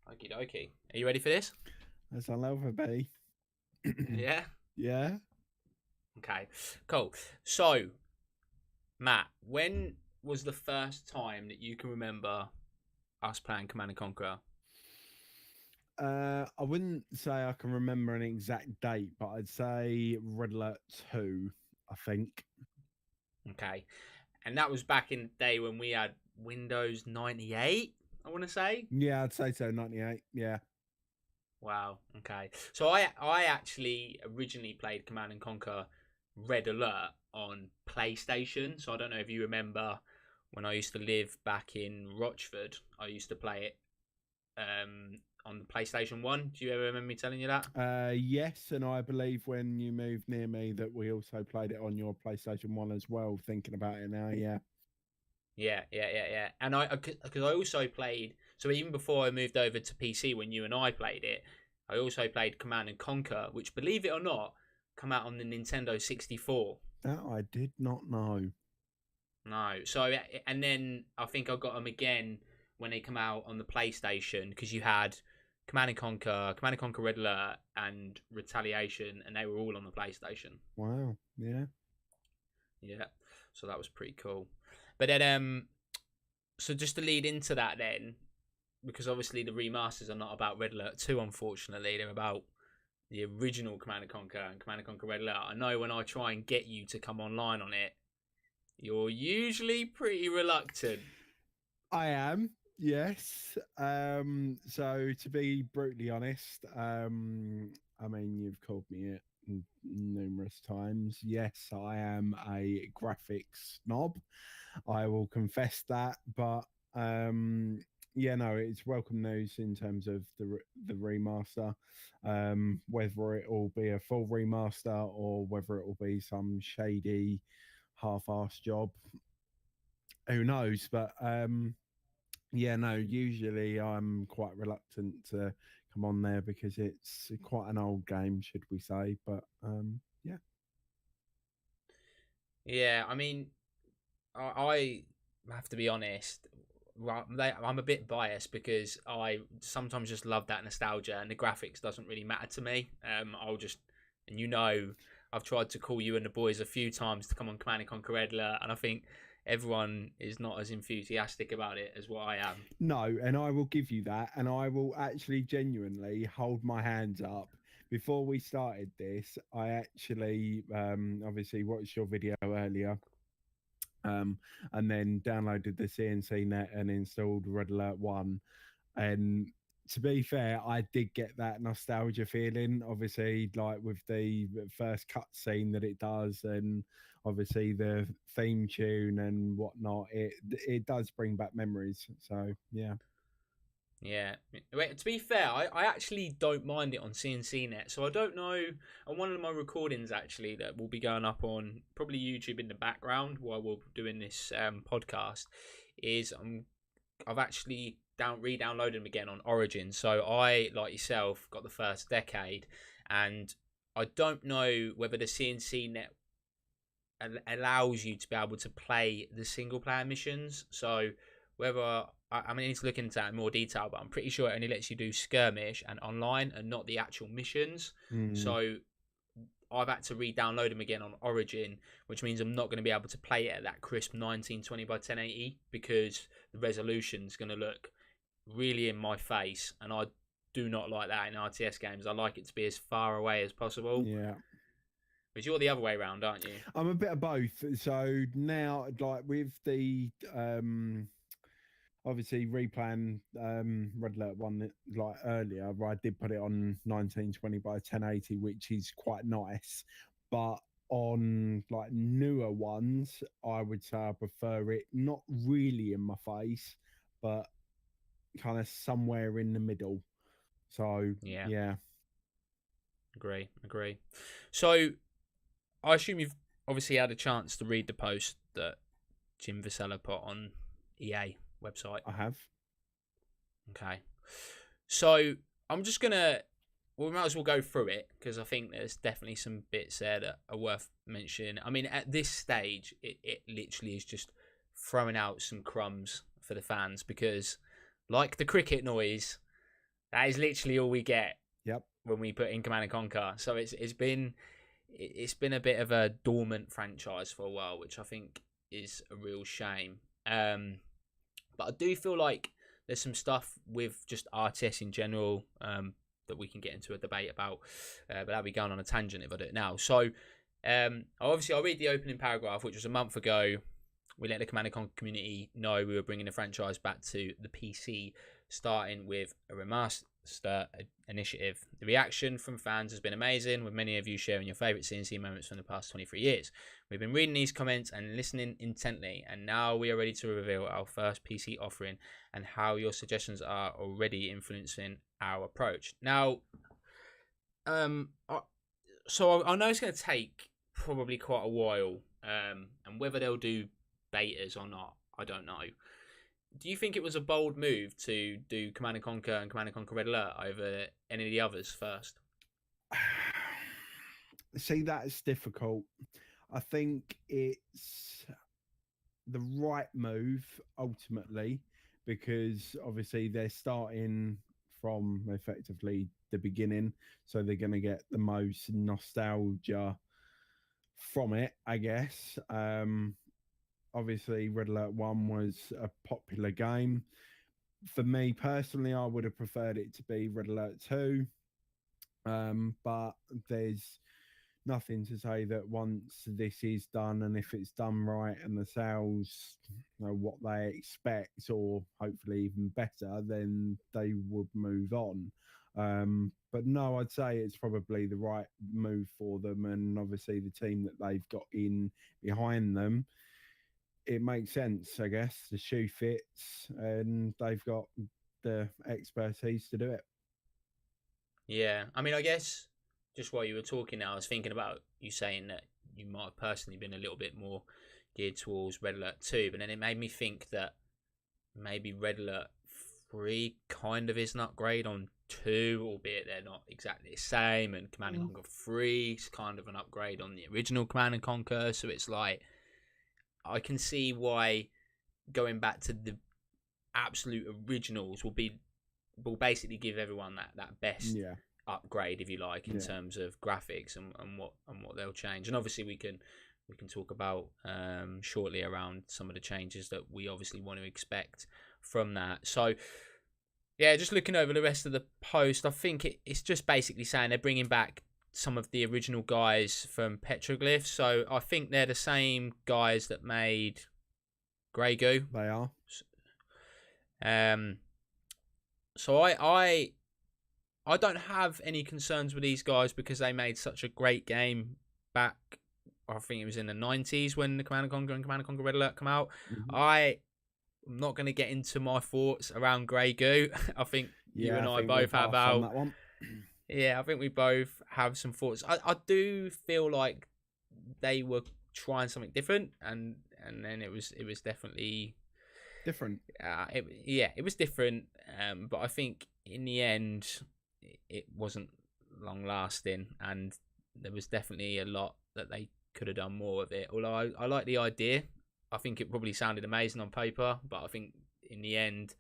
Okie dokie. Are you ready for this? As I love a bee. Yeah. Yeah. Okay. Cool. So, Matt, when was the first time that you can remember us playing Command and Conquer? I wouldn't say I can remember an exact date, but I'd say Red Alert 2, I think. Okay. And that was back in the day when we had Windows 98, I want to say. Yeah, I'd say so, 98. Yeah. Wow. Okay. So I actually originally played Command and Conquer Red Alert on PlayStation. So I don't know if you remember when I used to live back in Rochford. I used to play it on the PlayStation 1. Do you ever remember me telling you that? Yes, and I believe when you moved near me that we also played it on your PlayStation 1 as well, thinking about it now, yeah. Yeah. And because I also played. So even before I moved over to PC, when you and I played it, I also played Command and Conquer, which, believe it or not, come out on the Nintendo 64. That I did not know. No, so and then I think I got them again when they come out on the PlayStation because you had Command and Conquer Red Alert, and Retaliation, and they were all on the PlayStation. Wow, yeah. Yeah, so that was pretty cool. But then, so just to lead into that, then, because obviously the remasters are not about Red Alert 2, unfortunately, they're about the original Command and Conquer and Command and Conquer Red Alert. I know when I try and get you to come online on it, you're usually pretty reluctant. I am, yes. So to be brutally honest, I mean, you've called me it numerous times. Yes, I am a graphics snob. I will confess that, but yeah, no, it's welcome news in terms of the remaster. Whether it will be a full remaster or whether it will be some shady half-assed job, who knows? But yeah, no, usually I'm quite reluctant to come on there because it's quite an old game, should we say? But yeah. Yeah, I mean, I have to be honest. I'm a bit biased because I sometimes just love that nostalgia, and the graphics doesn't really matter to me. I'll just, and I've tried to call you and the boys a few times to come on Command and Conquer Red Alert, and I think everyone is not as enthusiastic about it as what I am. No, and I will give you that, and I will actually genuinely hold my hands up. Before we started this, I actually obviously watched your video earlier, um, and then downloaded the CNC net and installed Red Alert 1. And to be fair, I did get that nostalgia feeling, obviously, like with the first cutscene that it does, and obviously the theme tune and whatnot. It does bring back memories. So yeah. Yeah. Wait, to be fair, I actually don't mind it on CNCnet. So I don't know. On one of my recordings, actually, that will be going up on probably YouTube in the background while we're doing this podcast, is I've actually re-downloaded them again on Origin. So I, like yourself, got the first decade, and I don't know whether the CNCnet allows you to be able to play the single player missions. So whether I mean, I need to look into that in more detail, but I'm pretty sure it only lets you do skirmish and online and not the actual missions. Mm. So I've had to re-download them again on Origin, which means I'm not going to be able to play it at that crisp 1920 by 1080 because the resolution's going to look really in my face, and I do not like that in RTS games. I like it to be as far away as possible. Yeah. But you're the other way around, aren't you? I'm a bit of both. So now, like with the obviously replaying Red Alert 1 like earlier, I did put it on 1920 by 1080, which is quite nice. But on like newer ones, I would say I prefer it not really in my face, but kind of somewhere in the middle. So Yeah, yeah. agree. So I assume you've obviously had a chance to read the post that Jim Vasella put on EA website. I have. Okay. So I'm just gonna. We might as well go through it because I think there's definitely some bits there that are worth mentioning. I mean, at this stage, it literally is just throwing out some crumbs for the fans because, like the cricket noise, That is literally all we get Yep. when we put in Command and Conquer. So it's been a bit of a dormant franchise for a while, which I think is a real shame. But I do feel like there's some stuff with just RTS in general that we can get into a debate about, but I'll be going on a tangent if I do it now. So, obviously, I'll read the opening paragraph, which was a month ago. We let the Command and Conquer community know we were bringing the franchise back to the PC, starting with a remaster initiative. The reaction from fans has been amazing, with many of you sharing your favourite CNC moments from the past 23 years. We've been reading these comments and listening intently, and now we are ready to reveal our first PC offering and how your suggestions are already influencing our approach. Now, so I know it's going to take probably quite a while, and whether they'll do betas or not, I don't know. Do you think it was a bold move to do Command and Conquer and Command and Conquer Red Alert over any of the others first? See, that's difficult. I think it's the right move ultimately, because obviously they're starting from effectively the beginning, so they're going to get the most nostalgia from it, I guess. Obviously, Red Alert 1 was a popular game. For me personally, I would have preferred it to be Red Alert 2. But there's nothing to say that once this is done, and if it's done right and the sales what they expect, or hopefully even better, then they would move on. But no, I'd say it's probably the right move for them, and obviously the team that they've got in behind them, it makes sense, I guess. The shoe fits, and they've got the expertise to do it. Yeah, I mean, I guess just while you were talking now, I was thinking about you saying that you might have personally been a little bit more geared towards Red Alert 2, but then it made me think that maybe Red Alert 3 kind of is an upgrade on 2, albeit they're not exactly the same, and Command and Conquer 3 is kind of an upgrade on the original Command and Conquer, so it's like, I can see why going back to the absolute originals will basically give everyone that best upgrade, if you like, in terms of graphics and what they'll change. And obviously we can talk about shortly around some of the changes that we obviously want to expect from that. So yeah, just looking over the rest of the post, I think it's just basically saying they're bringing back some of the original guys from Petroglyph. So I think they're the same guys that made Grey Goo. They are. So I don't have any concerns with these guys because they made such a great game back. I think it was in the 90s when the Command & Conquer and Command & Conquer Red Alert come out. Mm-hmm. I'm not going to get into my thoughts around Grey Goo. I think you and I both have our... that one. Yeah, I think we both have some thoughts. I do feel like they were trying something different, and then it was definitely different. It was different. But I think in the end, it wasn't long lasting, and there was definitely a lot that they could have done more of it. Although I like the idea, I think it probably sounded amazing on paper, but I think in the end,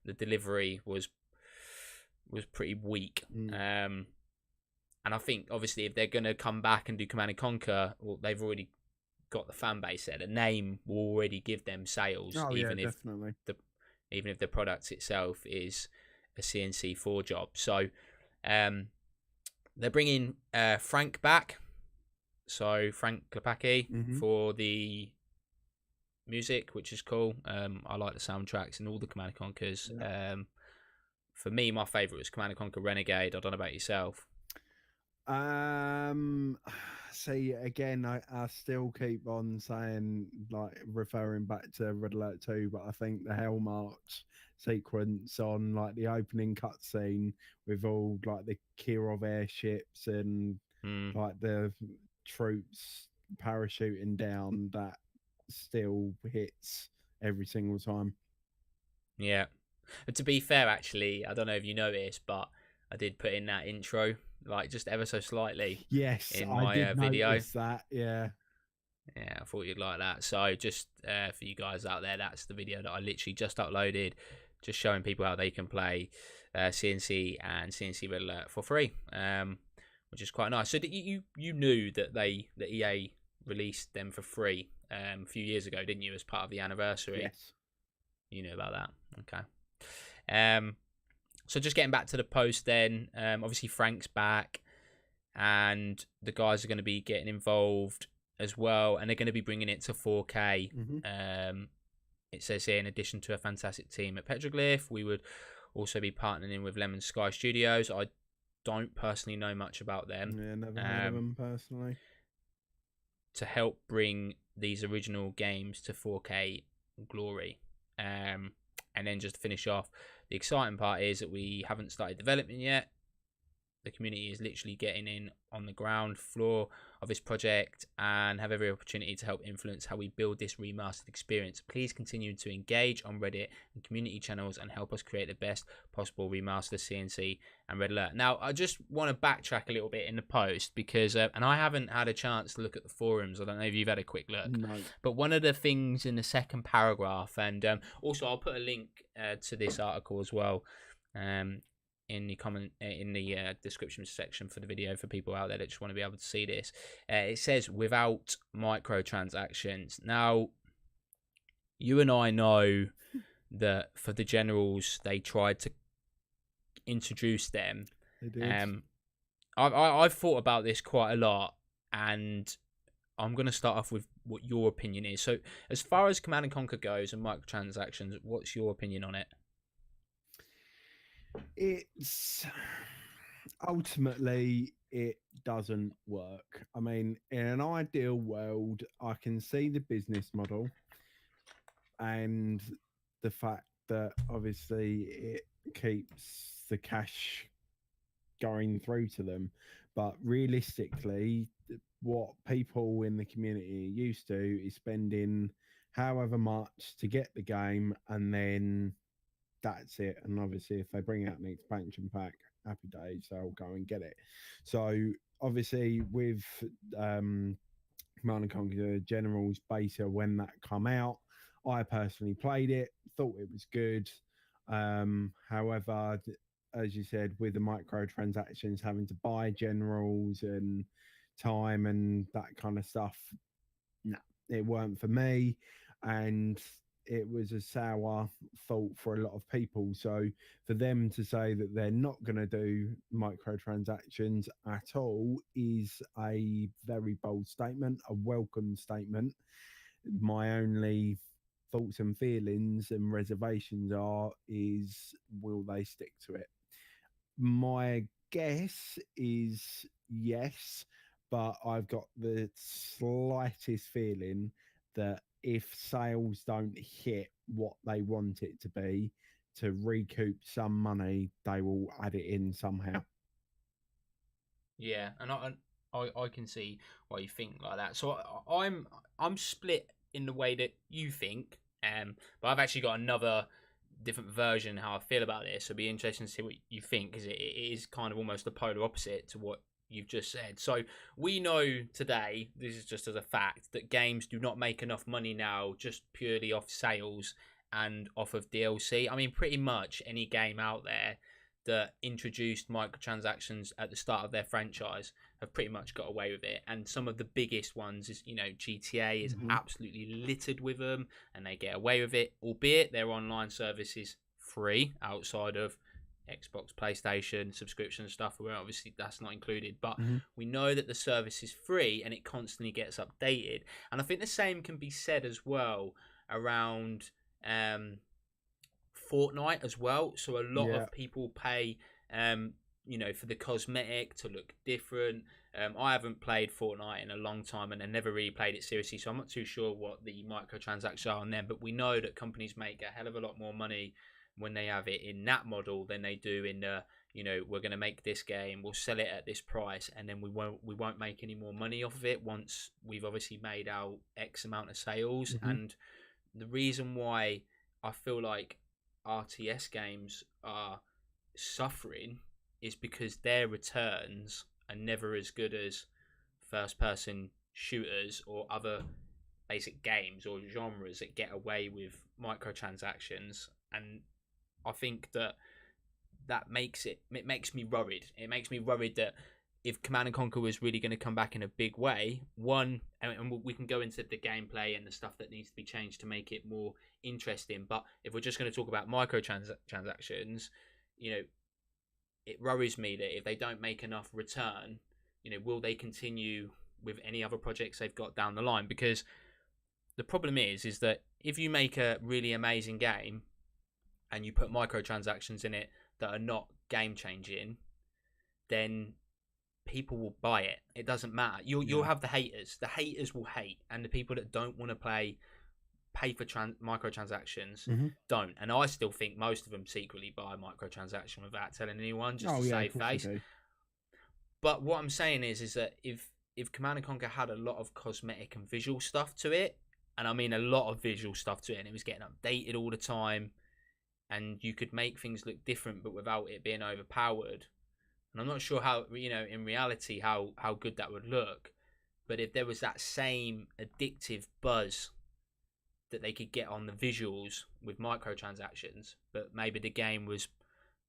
the delivery was pretty weak. And I think obviously if they're going to come back and do Command and Conquer, well, they've already got the fan base there. The name will already give them sales, definitely. Even if the product itself is a CNC4 job. So they're bringing Frank back. So Frank Klepacki for the music, which is cool. I like the soundtracks and all the Command & Conquers. Yeah. For me, my favourite was Command & Conquer Renegade. I don't know about yourself. See, again, I still keep on saying, like, referring back to Red Alert 2, but I think the Hell March sequence on, like, the opening cutscene with all, like, the Kirov airships and, like, the troops parachuting down, that still hits every single time. Yeah. And to be fair, actually, I don't know if you noticed, but I did put in that intro, like just ever so slightly. Yes, in my I did video. Notice that. Yeah, I thought you'd like that. So just for you guys out there, that's the video that I literally just uploaded just showing people how they can play CNC and CNC Red Alert for free, which is quite nice. So you knew that EA released them for free a few years ago, didn't you, as part of the anniversary? Yes. You knew about that. Okay. So just getting back to the post then, obviously Frank's back and the guys are going to be getting involved as well, and they're going to be bringing it to 4K. It says here, in addition to a fantastic team at Petroglyph, we would also be partnering with Lemon Sky Studios. I don't personally know much about them. Yeah, never heard of them personally. To help bring these original games to 4K glory. And then just to finish off, the exciting part is that we haven't started development yet. The community is literally getting in on the ground floor of this project and have every opportunity to help influence how we build this remastered experience. Please continue to engage on Reddit and community channels and help us create the best possible remaster CNC and Red Alert. Now, I just want to backtrack a little bit in the post because, and I haven't had a chance to look at the forums. I don't know if you've had a quick look. No. But one of the things in the second paragraph, and also I'll put a link to this article as well. In the description section for the video for people out there that just want to be able to see this. It says without microtransactions. Now, you and I know that for the generals, they tried to introduce them. They did. I've thought about this quite a lot, and I'm going to start off with what your opinion is. So, as far as Command & Conquer goes and microtransactions, what's your opinion on it? It's ultimately, it doesn't work. I mean, in an ideal world, I can see the business model and the fact that obviously it keeps the cash going through to them. But realistically, what people in the community are used to is spending however much to get the game, and then that's it. And obviously, if they bring out an expansion pack, happy days, they'll go and get it. So obviously, with Command and Conquer Generals Beta, when that come out, I personally played it, thought it was good. However, as you said, with the microtransactions, having to buy generals and time and that kind of stuff, no, it weren't for me. And it was a sour thought for a lot of people. So for them to say that they're not going to do microtransactions at all is a very bold statement, a welcome statement. My only thoughts and feelings and reservations is, will they stick to it? My guess is yes, but I've got the slightest feeling that if sales don't hit what they want it to be to recoup some money, they will add it in somehow. Yeah, and I can see why you think like that. So I'm split in the way that you think, but I've actually got another different version how I feel about this. So it'll be interesting to see what you think, because it is kind of almost the polar opposite to what you've just said. So we know today, this is just as a fact, that games do not make enough money now just purely off sales and off of DLC. I mean, pretty much any game out there that introduced microtransactions at the start of their franchise have pretty much got away with it. And some of the biggest ones is, GTA is absolutely littered with them, and they get away with it, albeit their online service is free outside of Xbox, PlayStation, subscription stuff, where obviously that's not included. But we know that the service is free and it constantly gets updated. And I think the same can be said as well around Fortnite as well. So a lot of people pay for the cosmetic to look different. I haven't played Fortnite in a long time, and I never really played it seriously, so I'm not too sure what the microtransactions are on them. But we know that companies make a hell of a lot more money when they have it in that model than they do in the, we're going to make this game, we'll sell it at this price, and then we won't make any more money off of it once we've obviously made our X amount of sales. And the reason why I feel like RTS games are suffering is because their returns are never as good as first-person shooters or other basic games or genres that get away with microtransactions. And I think that it makes me worried. It makes me worried that if Command and Conquer was really going to come back in a big way, and we can go into the gameplay and the stuff that needs to be changed to make it more interesting. But if we're just going to talk about microtransactions, you know, it worries me that if they don't make enough return, will they continue with any other projects they've got down the line? Because the problem is that if you make a really amazing game and you put microtransactions in it that are not game changing, then people will buy it. It doesn't matter. You'll have the haters. The haters will hate, and the people that don't want to pay for microtransactions Mm-hmm. don't. And I still think most of them secretly buy a microtransaction without telling anyone, just Oh to yeah, save of course face. they do. But what I'm saying is that if Command and Conquer had a lot of cosmetic and visual stuff to it, and I mean a lot of visual stuff to it, and it was getting updated all the time, and you could make things look different but without it being overpowered. And I'm not sure how, in reality, how good that would look. But if there was that same addictive buzz that they could get on the visuals with microtransactions, but maybe the game was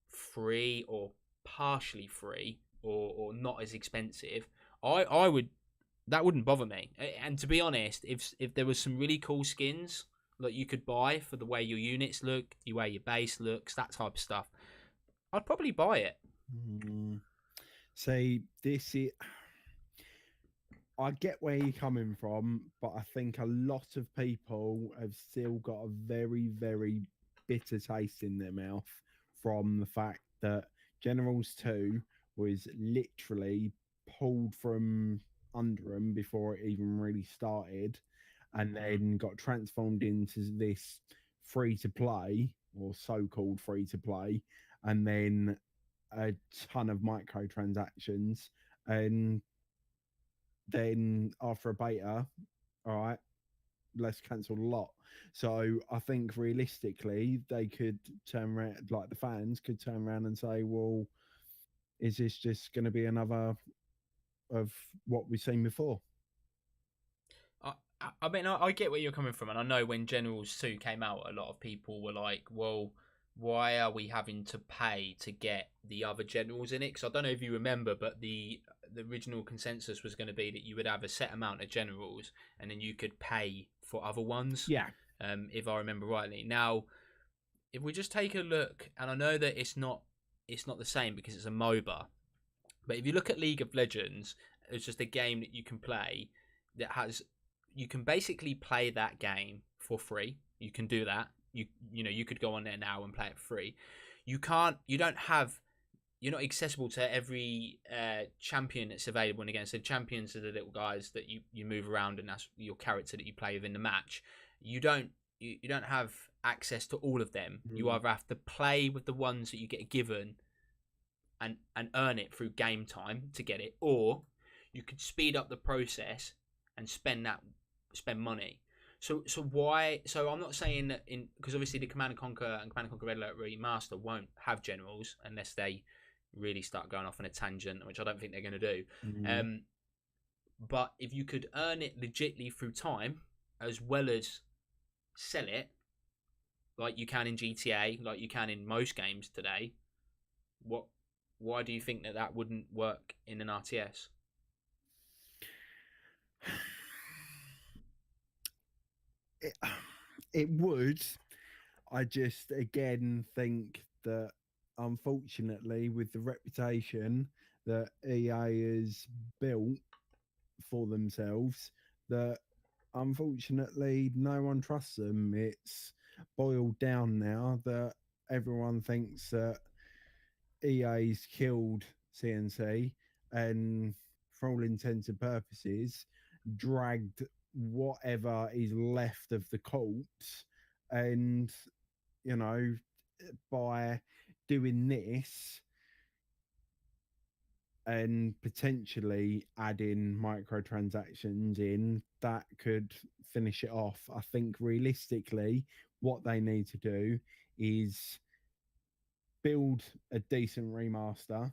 free or partially free, or not as expensive, I would that wouldn't bother me. And to be honest, if there was some really cool skins that you could buy for the way your units look, the way your base looks, that type of stuff, I'd probably buy it. See, this is. I get where you're coming from, but I think a lot of people have still got a very, very bitter taste in their mouth from the fact that Generals 2 was literally pulled from under them before it even really started, and then got transformed into this free to play, or so called free to play, and then a ton of microtransactions. And then after a beta, all right, let's cancel a lot. So I think realistically, they could turn around, like the fans could turn around and say, well, is this just going to be another of what we've seen before? I mean, I get where you're coming from, and I know when Generals 2 came out, a lot of people were like, well, why are we having to pay to get the other generals in it? Because I don't know if you remember, but the original consensus was going to be that you would have a set amount of generals, and then you could pay for other ones. Yeah. If I remember rightly. Now, if we just take a look, and I know that it's not the same because it's a MOBA, but if you look at League of Legends, it's just a game that you can play that has you can basically play that game for free. You can do that. You could go on there now and play it for free. You're not accessible to every champion that's available in the game. So champions are the little guys that you move around, and that's your character that you play within the match. You don't have access to all of them. You either have to play with the ones that you get given and earn it through game time to get it, or you could speed up the process and spend money. So why? So I'm not saying that because obviously the Command and Conquer and Command and Conquer Red Alert Remaster won't have generals unless they really start going off on a tangent, which I don't think they're going to do. But if you could earn it legitly through time as well as sell it, like you can in GTA, like you can in most games today, why do you think that wouldn't work in an RTS? It would. I just again think that unfortunately, with the reputation that EA has built for themselves, that unfortunately no one trusts them. It's boiled down now that everyone thinks that EA's killed CNC and, for all intents and purposes, dragged whatever is left of the corpse. And, you know, by doing this and potentially adding microtransactions in, that could finish it off. I think realistically, what they need to do is build a decent remaster,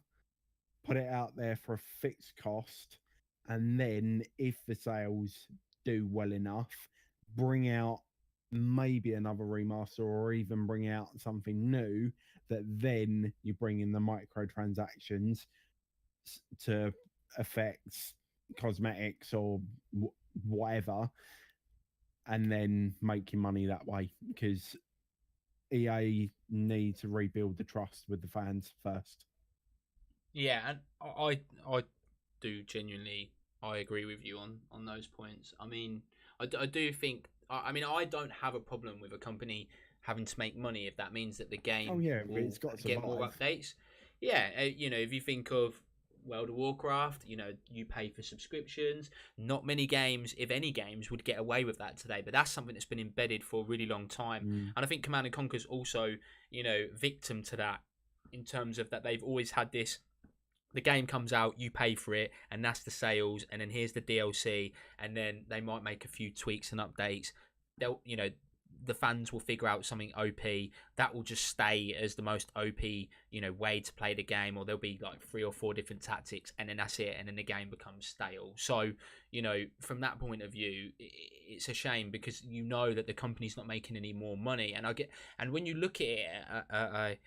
put it out there for a fixed cost, and then if the sales do well enough, bring out maybe another remaster, or even bring out something new that then you bring in the microtransactions to affect cosmetics or whatever, and then make your money that way, because EA need to rebuild the trust with the fans first. Yeah, and I do genuinely I agree with you on those points. I mean, I do think I mean I don't have a problem with a company having to make money if that means that the Oh game yeah, but will it's got to get more survive. updates. Yeah, you know, if you think of World of Warcraft, you know, you pay for subscriptions. Not many games, if any games, would get away with that today. But that's something that's been embedded for a really long time. Mm. And I think Command and Conquer's also, you know, victim to that in terms of that they've always had this, the game comes out, you pay for it, and that's the sales, and then here's the DLC, and then they might make a few tweaks and updates. They'll, you know, the fans will figure out something OP that will just stay as the most OP, you know, way to play the game, or there'll be like 3 or 4 different tactics, and then that's it, and then the game becomes stale. So, you know, from that point of view, it's a shame because you know that the company's not making any more money, and and when you look at it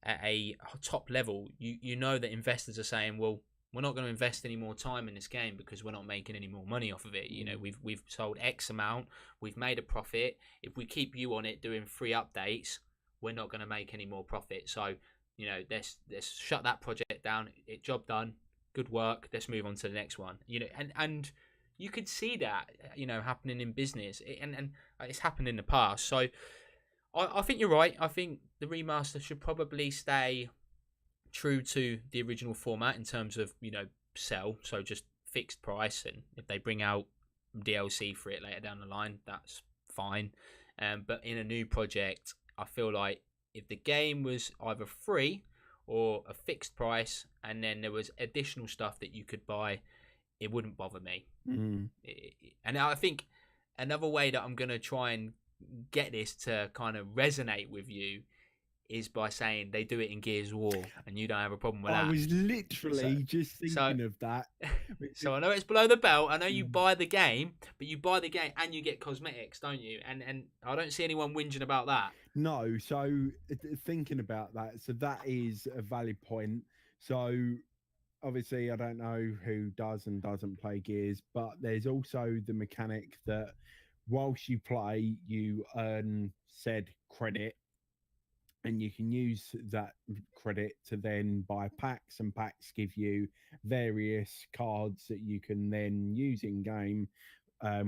at a top level, you know that investors are saying, well, we're not going to invest any more time in this game because we're not making any more money off of it. You know, we've sold X amount, we've made a profit. If we keep you on it doing free updates, we're not going to make any more profit. So, you know, let's shut that project down. Job done. Good work. Let's move on to the next one. You know, and you could see that, you know, happening in business, and it's happened in the past. So I think you're right. I think the remaster should probably stay true to the original format in terms of, you know, sell, so just fixed price, and if they bring out DLC for it later down the line, that's fine. But in a new project, I feel like if the game was either free or a fixed price, and then there was additional stuff that you could buy, it wouldn't bother me. Mm. And I think another way that I'm gonna try and get this to kind of resonate with you is by saying they do it in Gears of War, and you don't have a problem with I that. was So, literally just so, thinking of that. so I know it's below the belt. I know you buy the game, but you buy the game and you get cosmetics, don't you? And I don't see anyone whinging about that. No, so thinking about that, so that is a valid point. So obviously, I don't know who does and doesn't play Gears, but there's also the mechanic that whilst you play, you earn said credit, and you can use that credit to then buy packs, and packs give you various cards that you can then use in game,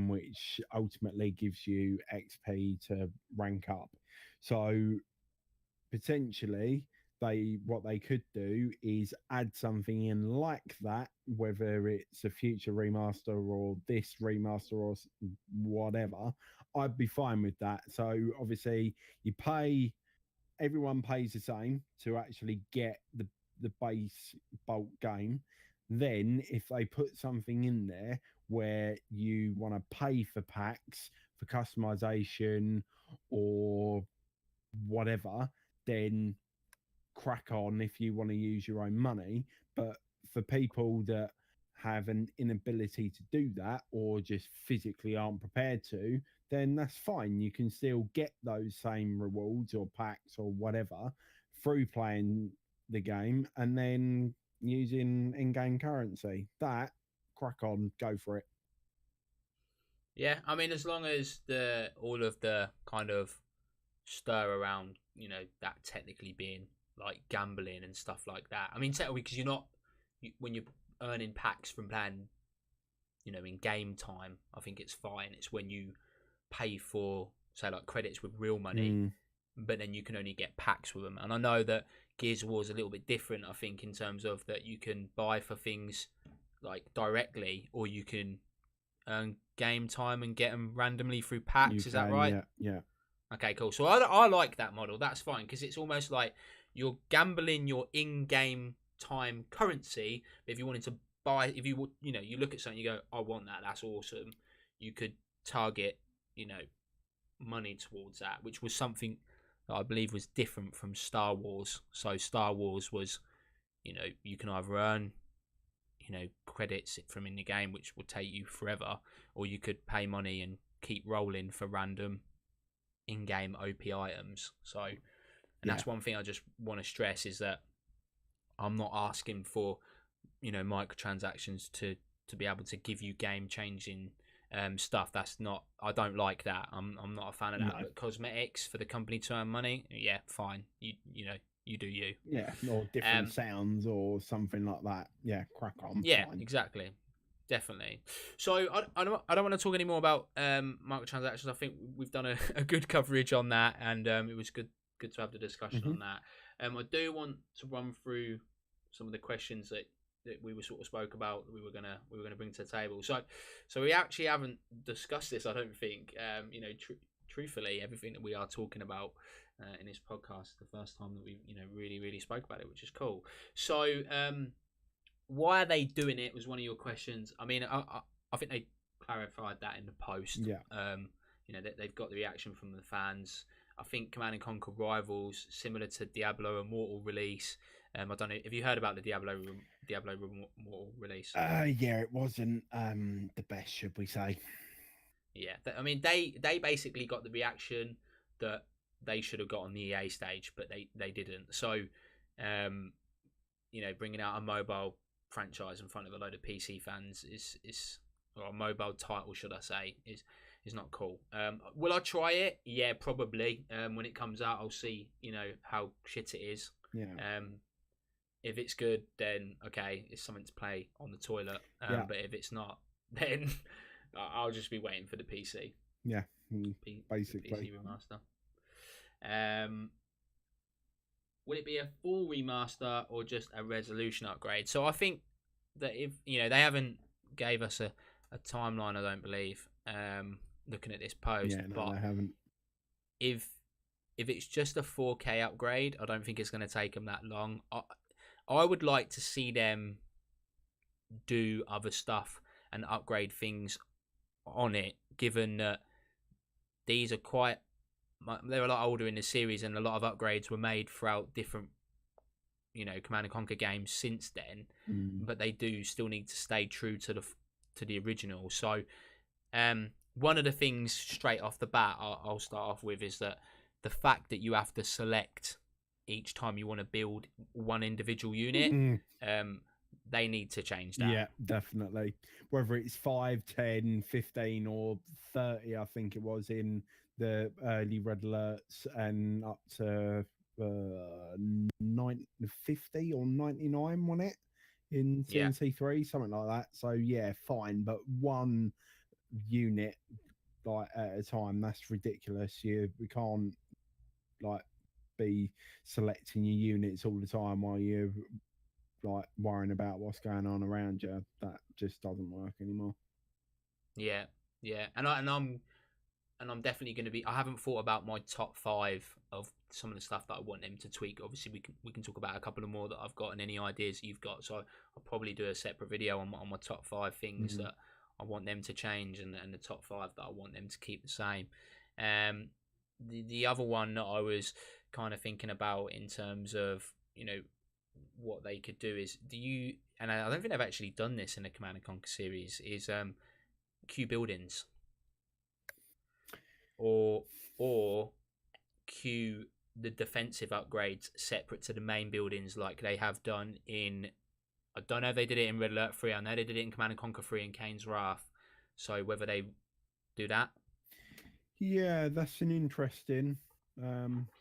which ultimately gives you XP to rank up. So potentially what they could do is add something in like that, whether it's a future remaster or this remaster or whatever. I'd be fine with that. So obviously you pay, everyone pays the same to actually get the base bulk game. Then if they put something in there where you want to pay for packs for customization or whatever, then crack on if you want to use your own money. But for people that have an inability to do that, or just physically aren't prepared to, then that's fine. You can still get those same rewards or packs or whatever through playing the game and then using in-game currency. That, crack on, go for it. Yeah, I mean, as long as the all of the kind of stir around, you know, that technically being like gambling and stuff like that. I mean, technically, because you're not when you're earning packs from playing, you know, in game time, I think it's fine. It's when you pay for, say, like credits with real money, Mm, but then you can only get packs with them. And I know that Gears of War is a little bit different, I think, in terms of that you can buy for things like directly, or you can earn game time and get them randomly through you packs. Is that can, right? yeah, yeah. Okay, cool. So I like that model. That's fine because it's almost like you're gambling your in-game time currency. But if you wanted to buy, if you you know, you look at something, you go, I want that. That's awesome. You could target, you know, money towards that, which was something that I believe was different from Star Wars. So Star Wars was, you know, you can either earn, you know, credits from in the game, which will take you forever, or you could pay money and keep rolling for random in-game OP items. So, and Yeah. that's one thing I just want to stress is that I'm not asking for, microtransactions to be able to give you game-changing stuff. That's not. I don't like that. I'm not a fan of that. No. But cosmetics for the company to earn money, yeah, fine. You do you. Yeah, or different sounds or something like that. Yeah, crack on. Yeah, fine. exactly. Definitely. So I don't want to talk any more about microtransactions. I think we've done a good coverage on that, and it was good to have the discussion on that. I do want to run through some of the questions that we were sort of spoke about that we were gonna bring to the table. So we actually haven't discussed this. I don't think. Truthfully, everything that we are talking about in this podcast is the first time that we really spoke about it, which is cool. So why are they doing it was one of your questions. I mean, I think they clarified that in the post. Yeah. They've got the reaction from the fans. I think Command and Conquer Rivals, similar to Diablo Immortal release. I don't know. Have you heard about the Diablo Immortal release? Yeah, it wasn't the best, should we say? Yeah, I mean they basically got the reaction that they should have got on the EA stage, but they didn't. So, bringing out a mobile franchise in front of a load of PC fans is or a mobile title, should I say, is not cool. Will I try it? Yeah, probably. When it comes out, I'll see how shit it is. Yeah. If it's good, then okay, it's something to play on the toilet. But if it's not, then I'll just be waiting for the PC. Yeah, basically. PC remaster. Would it be a full remaster or just a resolution upgrade? So I think that if they haven't gave us a timeline, I don't believe. Looking at this post, but they haven't. If it's just a 4K upgrade, I don't think it's going to take them that long. I would like to see them do other stuff and upgrade things on it, given that these are they're a lot older in the series and a lot of upgrades were made throughout different Command and Conquer games since then, but they do still need to stay true to the original. So one of the things straight off the bat I'll start off with is that the fact that you have to select each time you want to build one individual unit, they need to change that. Yeah, definitely. Whether it's 5, 10, 15 or 30, I think it was in the early red alerts, and up to 50 or 99 on it in CNC3, something like that. So yeah, fine, but one unit like at a time, that's ridiculous. We can't be selecting your units all the time while you're worrying about what's going on around you. That just doesn't work anymore. Yeah, and I'm definitely going to be. I haven't thought about my top 5 of some of the stuff that I want them to tweak. Obviously, we can talk about a couple of more that I've got and any ideas that you've got. So I'll probably do a separate video on my top 5 things that I want them to change and the top 5 that I want them to keep the same. The other one that I was kind of thinking about in terms of what they could do is and I don't think they've actually done this in the Command and Conquer series, is queue buildings or queue the defensive upgrades separate to the main buildings like they have done in. I don't know if they did it in Red Alert 3. I know they did it in Command and Conquer 3 and Kane's Wrath. So whether they do that. Yeah, that's an interesting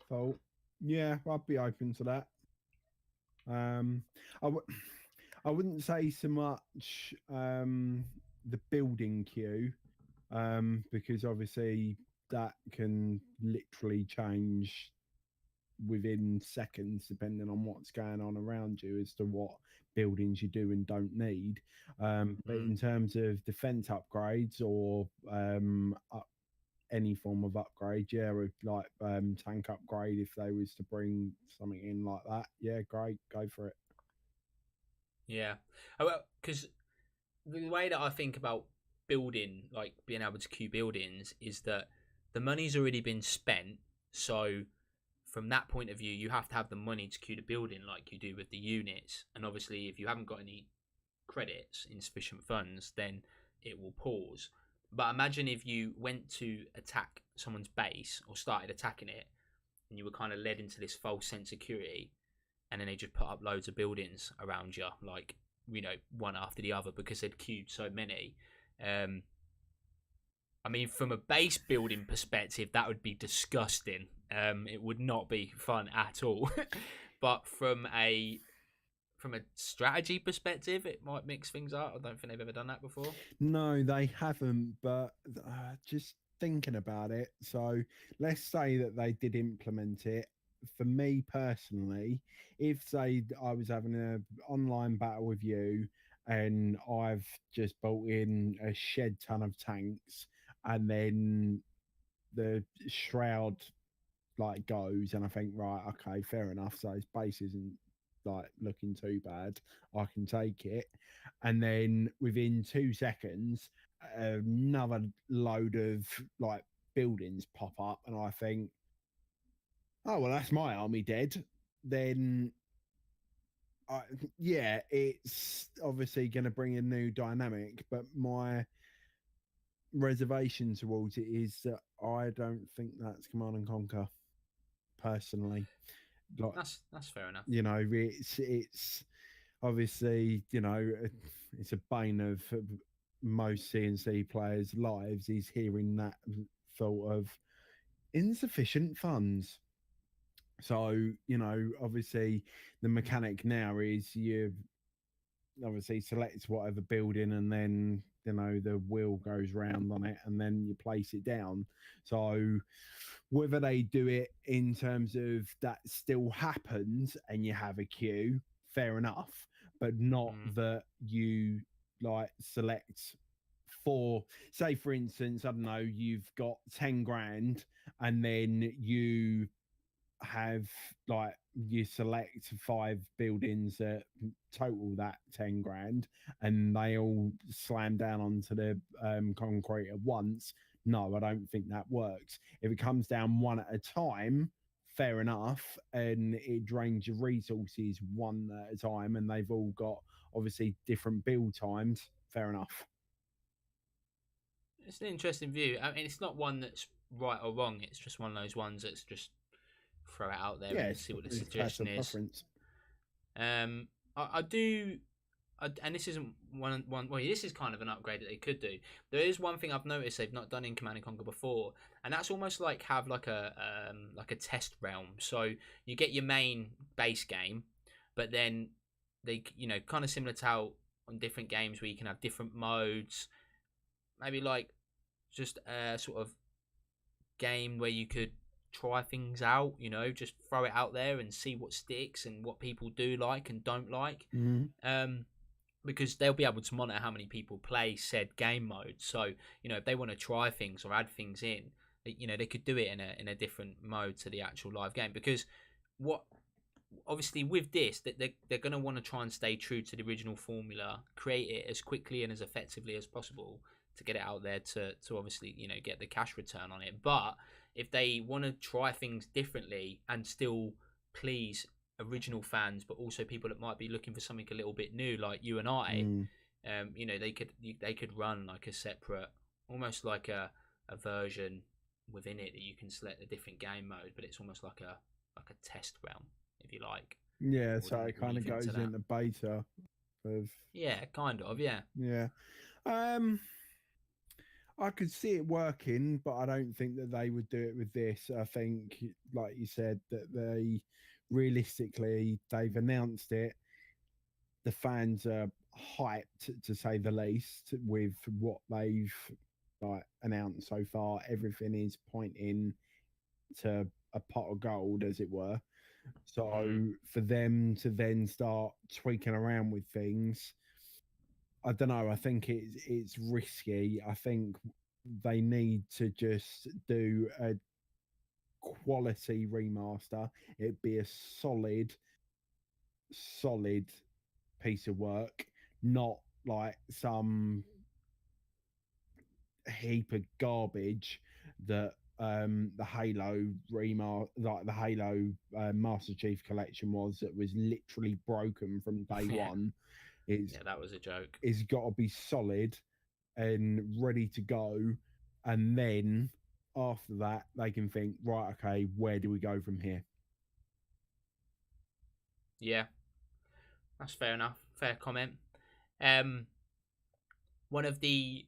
thought. Yeah, I'd be open to that. I wouldn't say so much the building queue, because obviously that can literally change within seconds depending on what's going on around you as to what buildings you do and don't need. But in terms of defense upgrades or any form of upgrade, yeah, with tank upgrade, if they was to bring something in like that, yeah, great, go for it. Yeah, because the way that I think about building, like being able to queue buildings, is that the money's already been spent. So from that point of view, you have to have the money to queue the building like you do with the units. And obviously, if you haven't got any credits, insufficient funds, then it will pause. But imagine if you went to attack someone's base or started attacking it, and you were kind of led into this false sense of security, and then they just put up loads of buildings around you, like, one after the other because they'd queued so many. Um, I mean, from a base building perspective, that would be disgusting. It would not be fun at all. But from a strategy perspective, it might mix things up. I don't think they've ever done that before. No, they haven't. But just thinking about it, so let's say that they did implement it. For me personally, if say I was having an online battle with you, and I've just bought in a shed ton of tanks, and then the shroud like goes, and I think, right, okay, fair enough. So his base isn't like looking too bad. I can take it. And then within 2 seconds, another load of like buildings pop up, and I think, oh well, that's my army dead. Then I, yeah, it's obviously going to bring a new dynamic, but my reservation towards it is that I don't think that's Command and Conquer personally. Like, That's fair enough. it's obviously, it's a bane of most CNC players' lives is hearing that thought of insufficient funds. So, obviously the mechanic now is you obviously select whatever building, and then the wheel goes round on it, and then you place it down. So whether they do it in terms of that still happens and you have a queue, fair enough, but not that you like select for, say for instance, I don't know, you've got 10 grand, and then you have like you select 5 buildings that total that 10 grand, and they all slam down onto the concrete at once. No, I don't think that works. If it comes down one at a time, fair enough, and it drains your resources one at a time, and they've all got obviously different build times, fair enough. It's an interesting view. I mean, it's not one that's right or wrong. It's just one of those ones that's just throw it out there Yeah, and see what the it's suggestion personal is. preference. I do, and this isn't one. Well, this is kind of an upgrade that they could do. There is one thing I've noticed they've not done in Command and Conquer before, and that's almost like have like a test realm. So you get your main base game, but then they kind of similar to how on different games where you can have different modes, maybe like just a sort of game where you could try things out, just throw it out there and see what sticks and what people do like and don't like. Mm-hmm. Because they'll be able to monitor how many people play said game mode. So, if they want to try things or add things in, they could do it in a different mode to the actual live game. Because what obviously with this, that they're going to want to try and stay true to the original formula, create it as quickly and as effectively as possible to get it out there to obviously get the cash return on it. But if they want to try things differently and still please original fans, but also people that might be looking for something a little bit new, like you and I, they could run like a separate, almost like a version within it that you can select a different game mode, but it's almost like a test realm, if you like. Yeah, so it kind of goes into beta of. Yeah, kind of. Yeah. Yeah. I could see it working, but I don't think that they would do it with this. I think, like you said, that they realistically they've announced it. The fans are hyped, to say the least, with what they've like announced so far. Everything is pointing to a pot of gold, as it were. So for them to then start tweaking around with things, I don't know. I think it's risky. I think they need to just do a quality remaster. It'd be a solid piece of work, not like some heap of garbage that the Halo like the Halo Master Chief Collection was, that was literally broken from day one. Yeah, that was a joke. It's got to be solid. and ready to go. And then after that, they can think, right, okay, where do we go from here? Yeah, that's fair enough. Fair comment. Um, one of the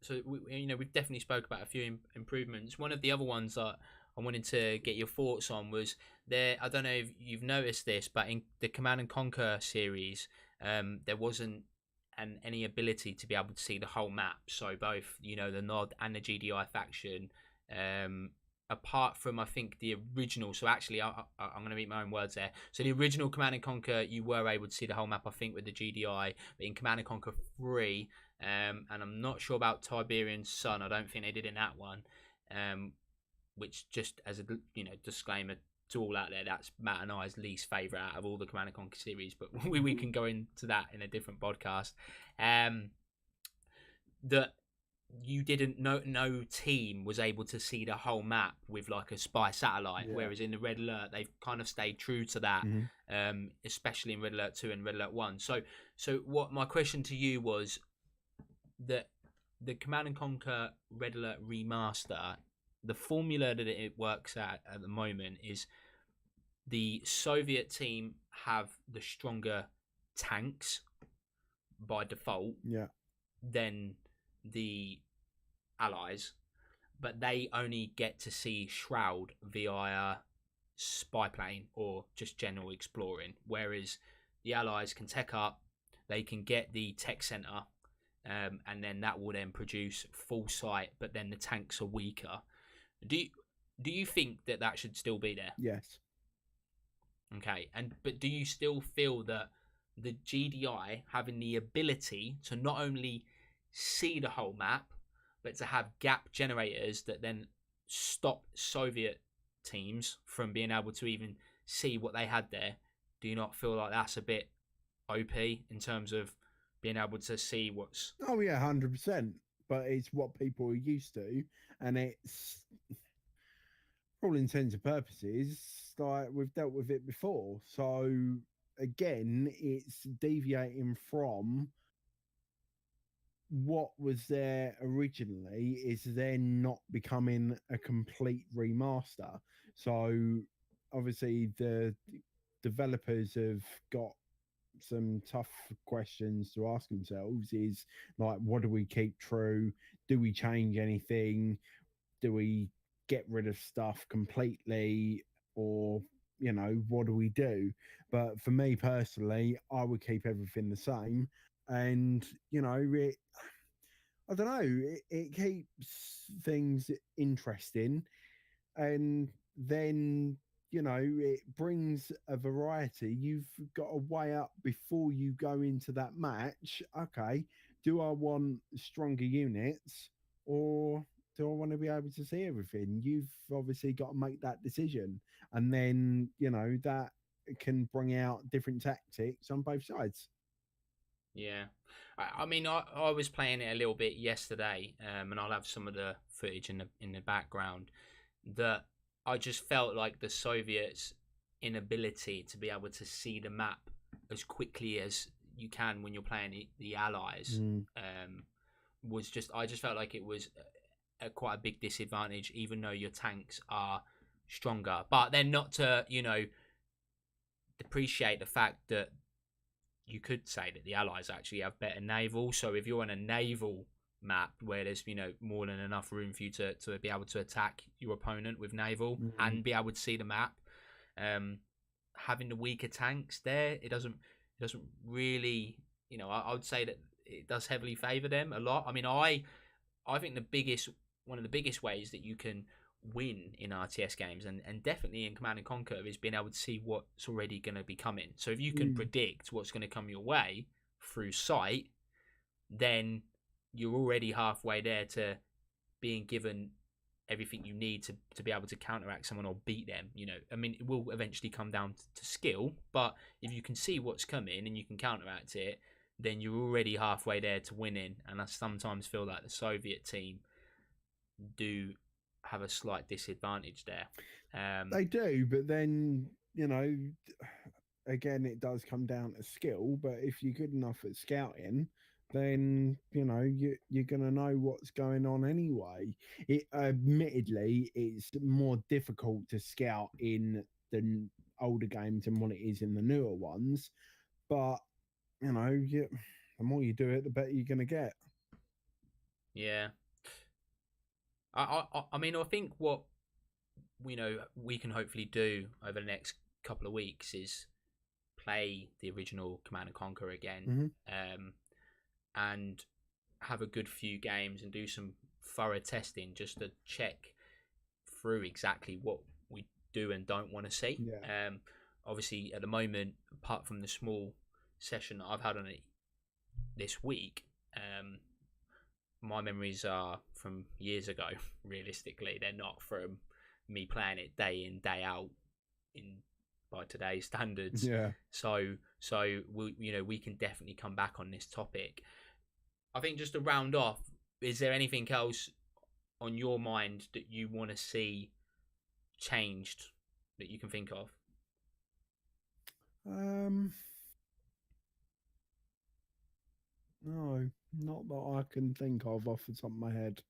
so we've definitely spoke about a few improvements. One of the other ones that I wanted to get your thoughts on was there. I don't know if you've noticed this, but in the Command and Conquer series, there wasn't any ability to be able to see the whole map. So both the Nod and the GDI faction, um, apart from I think the original. So actually, I'm going to eat my own words there. So the original Command and Conquer, you were able to see the whole map. I think with the GDI, but in Command and Conquer 3. And I'm not sure about Tiberian's Son. I don't think they did in that one. Which just as a disclaimer to all out there, that's Matt and I's least favourite out of all the Command and Conquer series. But we can go into that in a different podcast. That you didn't no team was able to see the whole map with like a spy satellite, whereas in the Red Alert they've kind of stayed true to that, especially in Red Alert 2 and Red Alert 1. So what my question to you was that the Command and Conquer Red Alert Remaster, the formula that it works at the moment is the Soviet team have the stronger tanks by default than the Allies, but they only get to see Shroud via spy plane or just general exploring, whereas the Allies can tech up, they can get the tech center, and then that will then produce full sight, but then the tanks are weaker. Do you think that should still be there? Yes. Okay, but do you still feel that the GDI having the ability to not only see the whole map, but to have gap generators that then stop Soviet teams from being able to even see what they had there? Do you not feel like that's a bit OP in terms of being able to see what's... Oh yeah, 100%. But it's what people are used to, and it's, for all intents and purposes, like we've dealt with it before. So again, it's deviating from what was there originally, is then not becoming a complete remaster. So obviously the developers have got some tough questions to ask themselves, is like, what do we keep true? Do we change anything? Do we get rid of stuff completely? Or what do we do? But for me personally, I would keep everything the same. And I don't know, it keeps things interesting, and then it brings a variety. You've got to weigh up before you go into that match. Okay, do I want stronger units, or do I want to be able to see everything? You've obviously got to make that decision, and then that can bring out different tactics on both sides. Yeah, I mean, I was playing it a little bit yesterday, and I'll have some of the footage in the background. That I just felt like the Soviets' inability to be able to see the map as quickly as you can when you're playing the Allies, was just, I just felt like it was quite a big disadvantage, even though your tanks are stronger. But then not to depreciate the fact that you could say that the Allies actually have better naval. So if you're on a naval map where there's more than enough room for you to be able to attack your opponent with naval and be able to see the map, having the weaker tanks there, it doesn't really, I would say that it does heavily favour them a lot. I mean, I think one of the biggest ways that you can win in RTS games, and definitely in Command and Conquer, is being able to see what's already going to be coming. So if you can predict what's going to come your way through sight, then you're already halfway there to being given everything you need to be able to counteract someone or beat them. I mean, it will eventually come down to skill, but if you can see what's coming and you can counteract it, then you're already halfway there to winning. And I sometimes feel like the Soviet team do have a slight disadvantage there. They do, but then again, it does come down to skill. But if you're good enough at scouting, then you're gonna know what's going on anyway. It admittedly it's more difficult to scout in the older games than what it is in the newer ones, but the more you do it, the better you're gonna get. Yeah. I mean, I think what we can hopefully do over the next couple of weeks is play the original Command and Conquer again, Hmm. and have a good few games and do some thorough testing just to check through exactly what we do and don't want to see. Yeah. Obviously, at the moment, apart from the small session that I've had on it this week, my memories are from years ago. Realistically, they're not from me playing it day in day out in by today's standards. Yeah. So we can definitely come back on this topic. I think just to round off, is there anything else on your mind that you want to see changed that you can think of? Um. No, not that I can think of off the top of my head.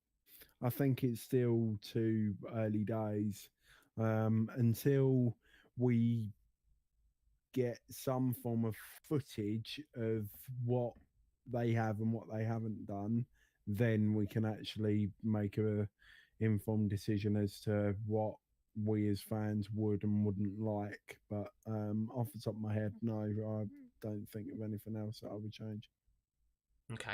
I think it's still too early days until we get some form of footage of what they have and what they haven't done. Then we can actually make a informed decision as to what we as fans would and wouldn't like. But off the top of my head, no, I don't think of anything else that I would change. Okay.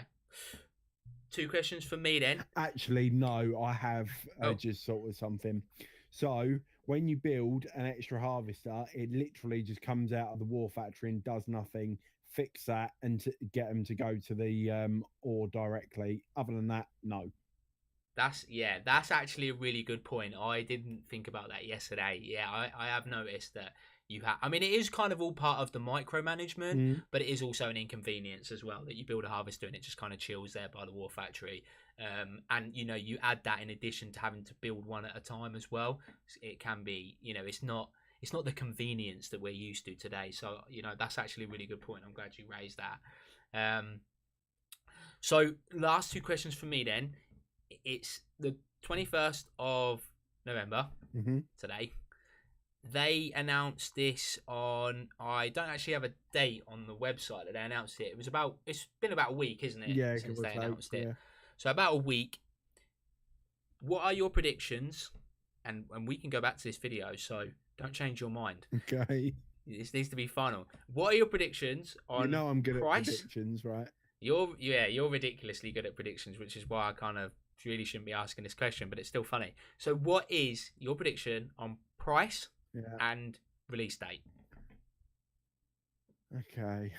Two questions for me then. Actually, no, I have Oh, just thought of something. So when you build an extra harvester, it literally just comes out of the war factory and does nothing. Fix that and get them to go to the ore directly. Other than that, no. that's actually a really good point. I didn't think about that yesterday. Yeah, I have noticed that you have. I mean, it is kind of all part of the micromanagement, Mm, but it is also an inconvenience as well that you build a harvester and it just kind of chills there by the war factory. And you add that in addition to having to build one at a time as well. It can be, it's not the convenience that we're used to today. So that's actually a really good point. I'm glad you raised that. So last two questions for me then. It's the 21st of November hmm today. They announced this on. I don't actually have a date on the website that they announced it. It's been about a week, isn't it, Yeah, give since or they take. announced it? Yeah. So about a week. What are your predictions? And we can go back to this video, so don't change your mind. Okay. This needs to be final. What are your predictions You on know I'm good at price? predictions, right? You're ridiculously good at predictions, which is why I kind of really shouldn't be asking this question, but it's still funny. So, what is your prediction on price Yeah. and release date? Okay.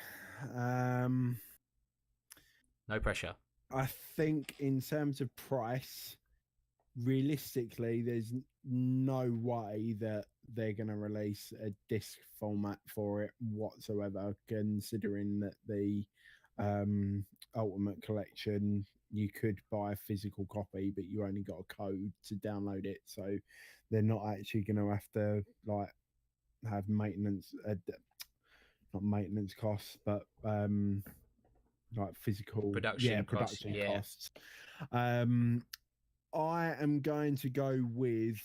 Um, No pressure. I think in terms of price, realistically, there's no way that they're going to release a disc format for it whatsoever, considering that the Ultimate Collection, you could buy a physical copy, but you only got a code to download it. So they're not actually going to have to have maintenance, not maintenance costs, but physical, Production costs. production Yeah. costs. Um, I am going to go with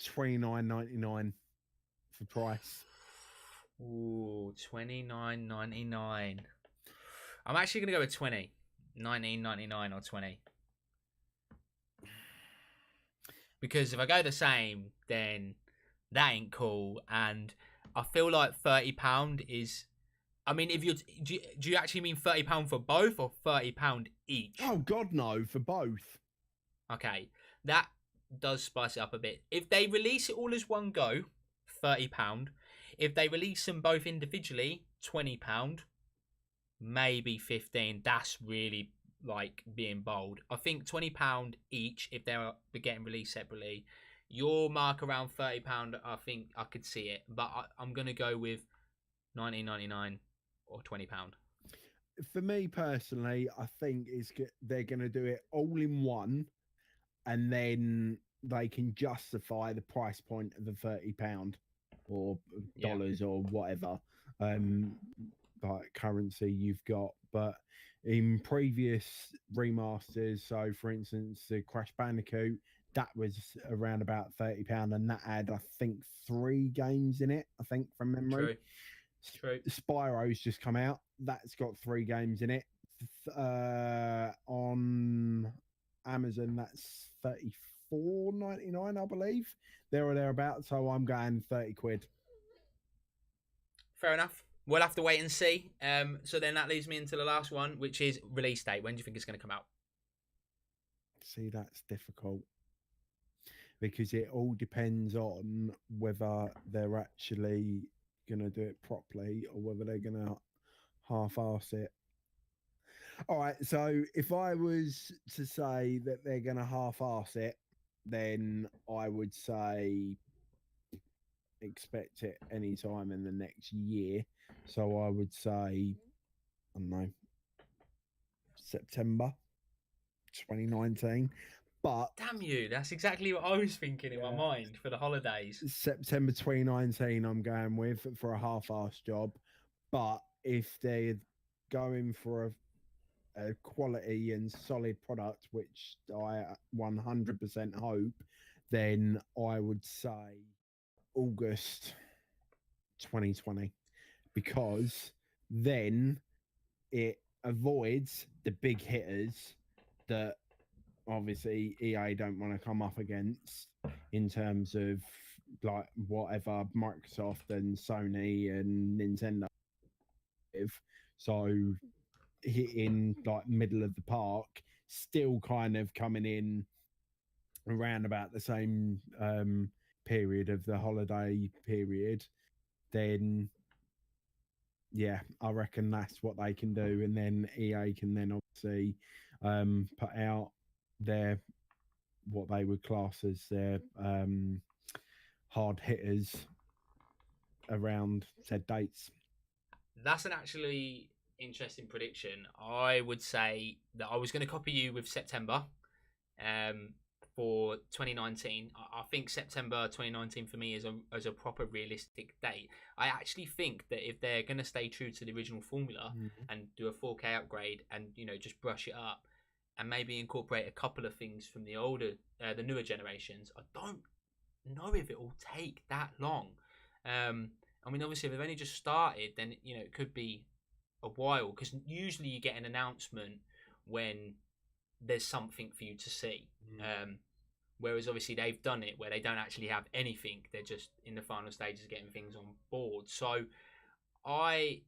29.99 for price. Ooh, 29.99. I'm actually gonna go with 20. 19.99 or 20. Because if I go the same, then that ain't cool. And I feel like £30 is. I mean, if do you actually mean £30 for both or £30 each? Oh God, no, for both. Okay, that does spice it up a bit. If they release it all as one go, £30. If they release them both individually, £20, maybe 15. That's really like being bold. I think £20 each if they're getting released separately. Your mark around £30, I think I could see it, but I'm gonna go with 19.99 or £20. For me personally, I think they're going to do it all in one, and then they can justify the price point of the £30 or Yeah. dollars or whatever. Um, like currency you've got. But in previous remasters, so for instance, the Crash Bandicoot, that was around about £30, and that had, I think, 3 games in it. I think from memory. True. True. Spyro's just come out. That's got 3 games in it. On Amazon, that's 34.99, I believe, there or thereabouts. So I'm going 30 quid. Fair enough. We'll have to wait and see. So then that leads me into the last one, which is release date. When do you think it's going to come out? See, that's difficult because it all depends on whether they're actually going to do it properly or whether they're going to half-ass it. All right, so if I was to say that they're going to half-ass it, then I would say expect it any time in the next year. So I would say, I don't know, September 2019. But Damn you, that's exactly what I was thinking in my yeah, mind for the holidays. September 2019, I'm going with for a half-ass job. But if they're going for a quality and solid product, which I 100% hope, then I would say August 2020, because then it avoids the big hitters that obviously EA don't want to come up against in terms of like whatever Microsoft and Sony and Nintendo have. So hitting like middle of the park, still kind of coming in around about the same period of the holiday period, then yeah, I reckon that's what they can do, and then EA can then obviously put out their what they would class as their hard hitters around said dates. That's an actually interesting prediction. I would say that I was going to copy you with September for 2019. I think September 2019 for me is a proper realistic date. I actually think that if they're going to stay true to the original formula and do a 4K upgrade and just brush it up and maybe incorporate a couple of things from the newer generations, I don't know if it will take that long. I mean, obviously, if they've only just started, then it could be a while, because usually you get an announcement when there's something for you to see. Whereas obviously they've done it where they don't actually have anything; they're just in the final stages of getting things on board. So, I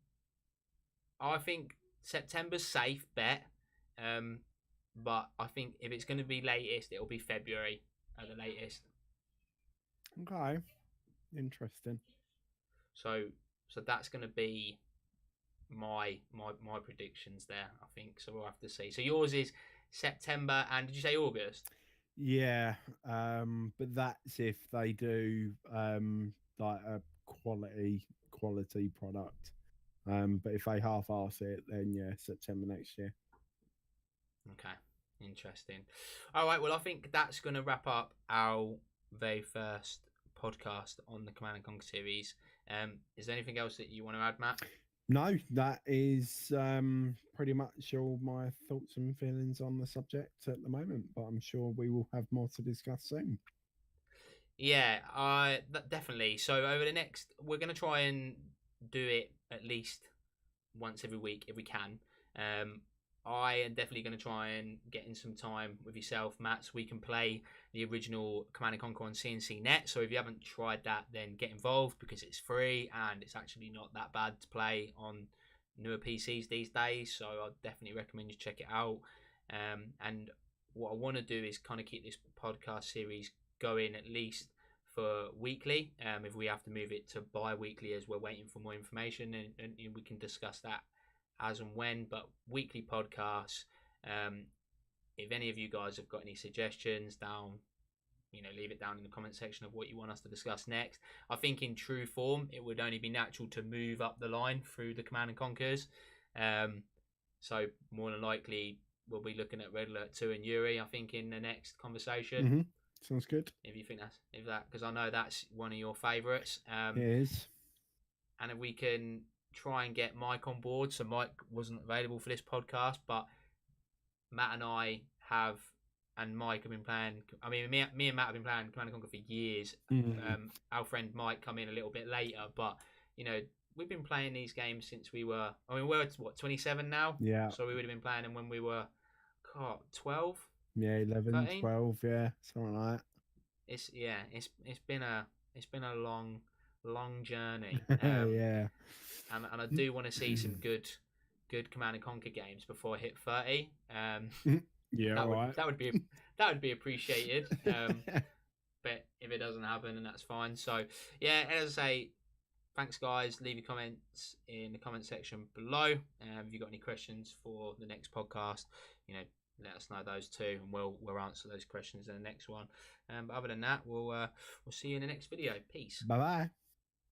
think September's safe bet, but I think if it's going to be latest, it'll be February at the latest. Okay, interesting. So that's going to be my predictions there, I think. So we'll have to see. So yours is September, and did you say August? Yeah, but that's if they do like a quality product. But if they half-ass it, then yeah, September next year. Okay, interesting. All right, well, I think that's going to wrap up our very first podcast on the Command and Conquer series. Is there anything else that you want to add, Matt? No, that is pretty much all my thoughts and feelings on the subject at the moment, but I'm sure we will have more to discuss soon. Yeah, definitely. So over the next, we're going to try and do it at least once every week if we can. I am definitely going to try and get in some time with yourself, Matt, so we can play the original Command & Conquer on CNC Net. So if you haven't tried that, then get involved, because it's free and it's actually not that bad to play on newer PCs these days. So I definitely recommend you check it out. And what I want to do is kind of keep this podcast series going at least for weekly. If we have to move it to bi-weekly as we're waiting for more information, and we can discuss that as and when, but weekly podcasts. If any of you guys have got any suggestions down, leave it down in the comment section of what you want us to discuss next. I think in true form, it would only be natural to move up the line through the Command and Conquers. So more than likely, we'll be looking at Red Alert 2 and Yuri, I think, in the next conversation. Mm-hmm. Sounds good. If you think because I know that's one of your favourites. It is. And if we can try and get Mike on board. So Mike wasn't available for this podcast, but Matt and I have, and Mike have been playing. I mean, me and Matt have been playing Command & Conquer for years. Our friend Mike come in a little bit later, but you know, we've been playing these games since we were. I mean, we're what 27 now. Yeah. So we would have been playing them when we were, 12. Yeah, 11, 13? 12, yeah, something like that. It's been a long journey. Yeah. And I do want to see some good Command and Conquer games before I hit 30. Yeah, that would be appreciated. But if it doesn't happen, then that's fine. So yeah, as I say, thanks guys. Leave your comments in the comment section below. If you got any questions for the next podcast, you know, let us know those too, and we'll answer those questions in the next one. But other than that, we'll see you in the next video. Peace. Bye bye.